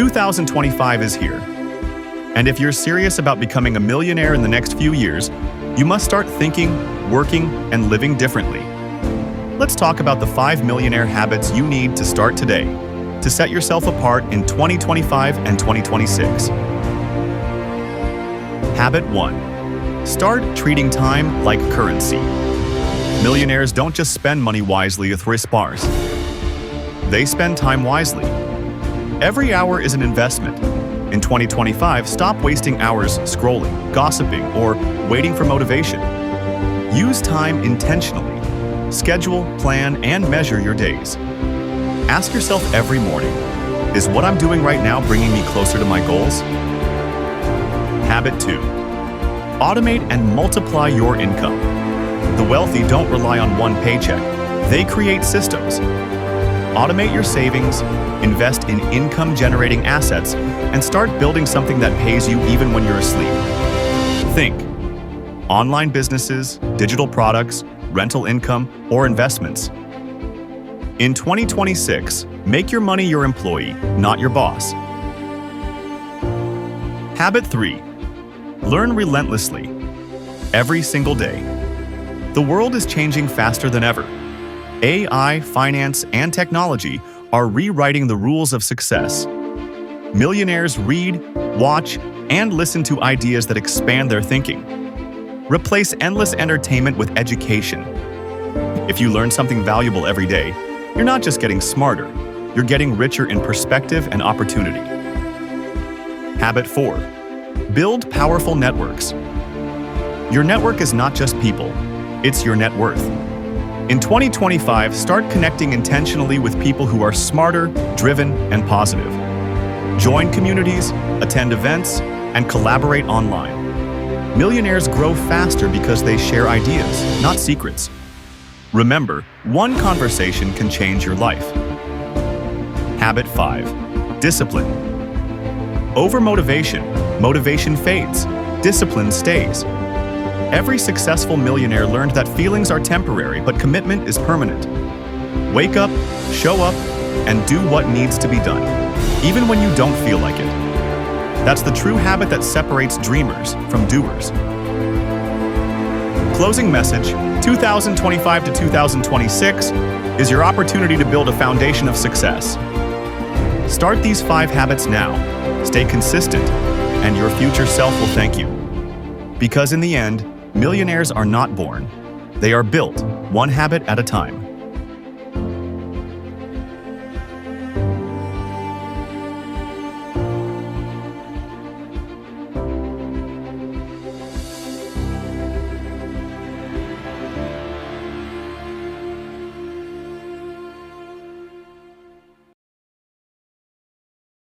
2025 is here. And if you're serious about becoming a millionaire in the next few years, you must start thinking, working, and living differently. Let's talk about the 5 millionaire habits you need to start today to set yourself apart in 2025 and 2026. Habit 1. Start treating time like currency. Millionaires don't just spend money wisely with wrist bars. They spend time wisely. Every hour is an investment. In 2025, stop wasting hours scrolling, gossiping, or waiting for motivation. Use time intentionally. Schedule, plan, and measure your days. Ask yourself every morning, is what I'm doing right now bringing me closer to my goals? Habit 2. Automate and multiply your income. The wealthy don't rely on one paycheck. They create systems. Automate your savings, invest in income-generating assets, and start building something that pays you even when you're asleep. Think: online businesses, digital products, rental income, or investments. In 2026, make your money your employee, not your boss. Habit 3. Learn relentlessly. Every single day. The world is changing faster than ever. AI, finance, and technology are rewriting the rules of success. Millionaires read, watch, and listen to ideas that expand their thinking. Replace endless entertainment with education. If you learn something valuable every day, you're not just getting smarter, you're getting richer in perspective and opportunity. Habit 4. Build powerful networks. Your network is not just people, it's your net worth. In 2025, start connecting intentionally with people who are smarter, driven, and positive. Join communities, attend events, and collaborate online. Millionaires grow faster because they share ideas, not secrets. Remember, one conversation can change your life. Habit 5. Discipline. Over motivation, motivation fades. Discipline stays. Every successful millionaire learned that feelings are temporary, but commitment is permanent. Wake up, show up, and do what needs to be done, even when you don't feel like it. That's the true habit that separates dreamers from doers. Closing message: 2025 to 2026 is your opportunity to build a foundation of success. Start these 5 habits now, stay consistent, and your future self will thank you. Because in the end, millionaires are not born. They are built, one habit at a time.